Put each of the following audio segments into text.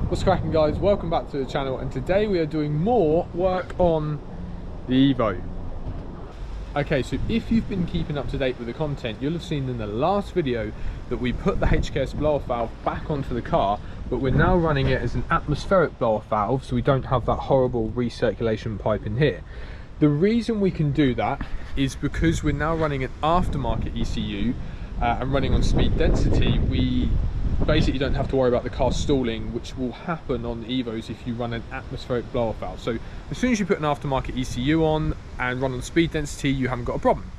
What's cracking, guys? Welcome back to the channel, and today we are doing more work on the Evo. Okay, so if you've been keeping up to date with the content, you'll have seen in the last video that we put the HKS blow-off valve back onto the car, but we're now running it as an atmospheric blow-off valve, so we don't have that horrible recirculation pipe in here. The reason we can do that is because we're now running an aftermarket ECU and running on speed density. We basically don't have to worry about the car stalling, which will happen on Evos if you run an atmospheric blow-off valve. So as soon as you put an aftermarket ECU on and run on speed density, you haven't got a problem.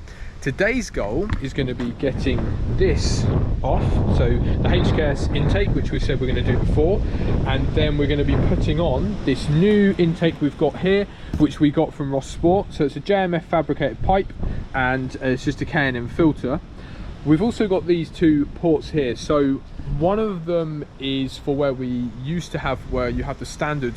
Today's goal is going to be getting this off, so the HKS intake, which we said we're going to do before, and then we're going to be putting on this new intake we've got here, which we got from Russ Sport. So it's a JMF fabricated pipe, and it's just a K&M filter. We've also got these two ports here. So one of them is for where we used to have, where you have the standard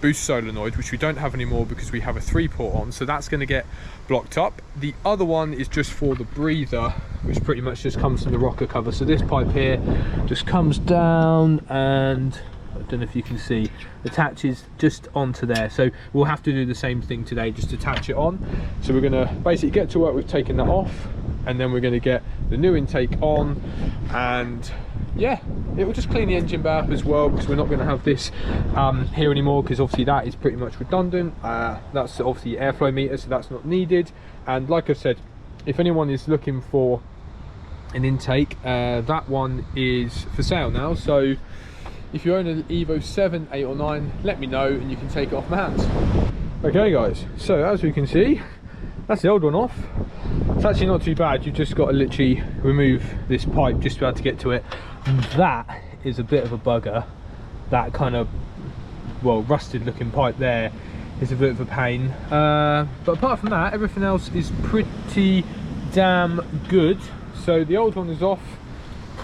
boost solenoid, which we don't have anymore because we have a 3-port on, so that's going to get blocked up. The other one is just for the breather, which pretty much just comes from the rocker cover. So this pipe here just comes down and, I don't know if you can see, attaches just onto there. So we'll have to do the same thing today, just attach it on. So we're going to basically get to work with taking that off, and then we're going to get the new intake on, and yeah, it will just clean the engine bay up as well, because we're not going to have this here anymore, because obviously that is pretty much redundant. That's obviously airflow meter, so that's not needed. And like I said, if anyone is looking for an intake, that one is for sale now. So if you own an Evo 7, 8 or 9, let me know and you can take it off my hands. Okay guys, so as we can see, that's the old one off. It's actually not too bad. You've just got to literally remove this pipe just to be able to get to it. That is a bit of a bugger. That kind of, well, rusted looking pipe there is a bit of a pain. But apart from that, everything else is pretty damn good. So the old one is off.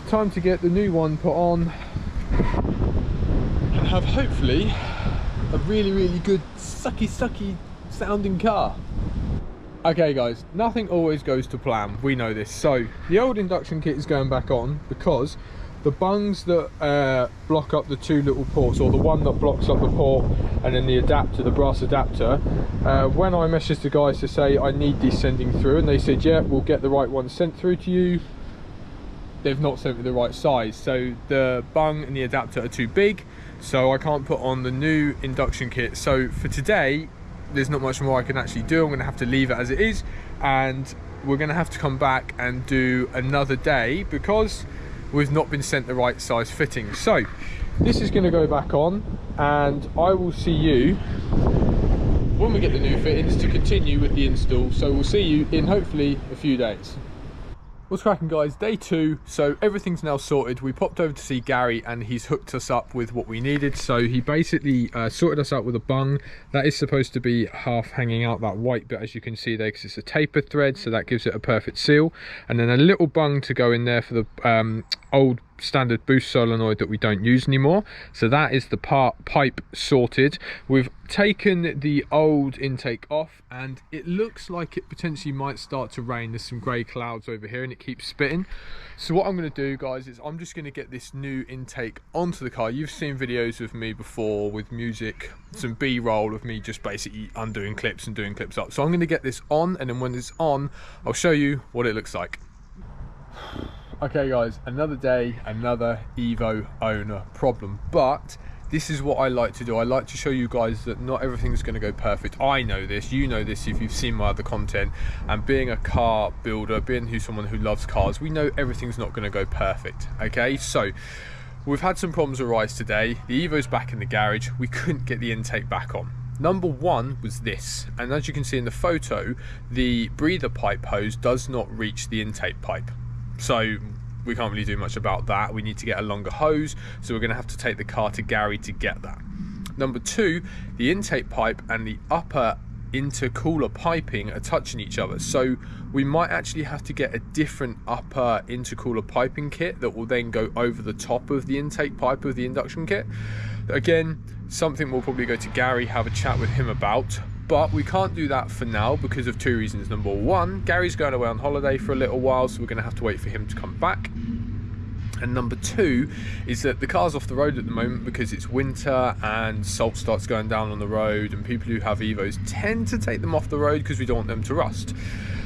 Time to get the new one put on and have hopefully a really good sucky sounding car. Okay guys, nothing always goes to plan, we know this. So the old induction kit is going back on because the bungs that block up the two little ports, or the one that blocks up the port and then the adapter, the brass adapter, when I messaged the guys to say I need these sending through, and they said yeah, we'll get the right one sent through to you, they've not sent me the right size. So the bung and the adapter are too big, so I can't put on the new induction kit. So for today, there's not much more I can actually do. I'm going to have to leave it as it is, and we're going to have to come back and do another day because we've not been sent the right size fitting. So this is going to go back on, and I will see you when we get the new fittings to continue with the install. So we'll see you in hopefully a few days. What's cracking, guys? Day 2, so everything's now sorted. We popped over to see Gary and he's hooked us up with what we needed. So he basically sorted us out with a bung that is supposed to be half hanging out, that white bit as you can see there, because it's a tapered thread, so that gives it a perfect seal. And then a little bung to go in there for the old standard boost solenoid that we don't use anymore. So that is the pipe sorted. We've taken the old intake off, and it looks like it potentially might start to rain. There's some grey clouds over here and it keeps spitting. So what I'm going to do, guys, is I'm just going to get this new intake onto the car. You've seen videos of me before with music, some B-roll of me just basically undoing clips and doing clips up. So I'm going to get this on, and then when it's on, I'll show you what it looks like. Okay guys, another day, another Evo owner problem, but this is what I like to do. I like to show you guys that not everything's going to go perfect. I know this, you know this if you've seen my other content, and being a car builder, being someone who loves cars, we know everything's not going to go perfect. Okay, so we've had some problems arise today. The Evo's back in the garage, we couldn't get the intake back on. Number one was this, and as you can see in the photo, the breather pipe hose does not reach the intake pipe. So we can't really do much about that. We need to get a longer hose, so we're going to have to take the car to Gary to get that. Number two, the intake pipe and the upper intercooler piping are touching each other, so we might actually have to get a different upper intercooler piping kit that will then go over the top of the intake pipe of the induction kit. Again, something we'll probably go to Gary, have a chat with him about, but we can't do that for now because of two reasons. Number one, Gary's going away on holiday for a little while, so we're going to have to wait for him to come back. And number two is that the car's off the road at the moment because it's winter and salt starts going down on the road, and people who have Evos tend to take them off the road because we don't want them to rust.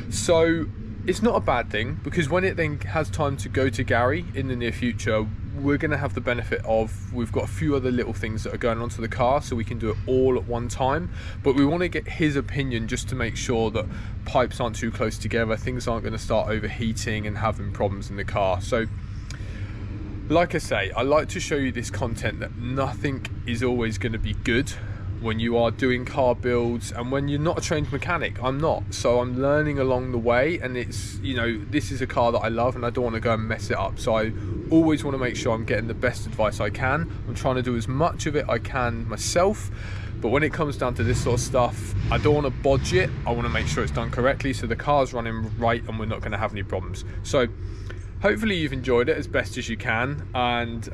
So it's not a bad thing, because when it then has time to go to Gary in the near future, we're going to have the benefit of, we've got a few other little things that are going onto the car, so we can do it all at one time. But we want to get his opinion just to make sure that pipes aren't too close together, things aren't going to start overheating and having problems in the car. So like I say, I like to show you this content, that nothing is always going to be good when you are doing car builds, and when you're not a trained mechanic. I'm not, so I'm learning along the way, and it's, you know, this is a car that I love and I don't want to go and mess it up, so I always want to make sure I'm getting the best advice I can. I'm trying to do as much of it I can myself, but when it comes down to this sort of stuff, I don't want to bodge it. I want to make sure it's done correctly so the car's running right and we're not going to have any problems. So hopefully you've enjoyed it as best as you can, and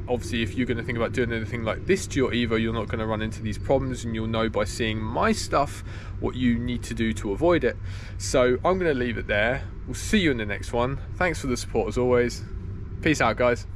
obviously if you're going to think about doing anything like this to your Evo, you're not going to run into these problems, and you'll know by seeing my stuff what you need to do to avoid it. So I'm going to leave it there. We'll see you in the next one. Thanks for the support as always. Peace out, guys.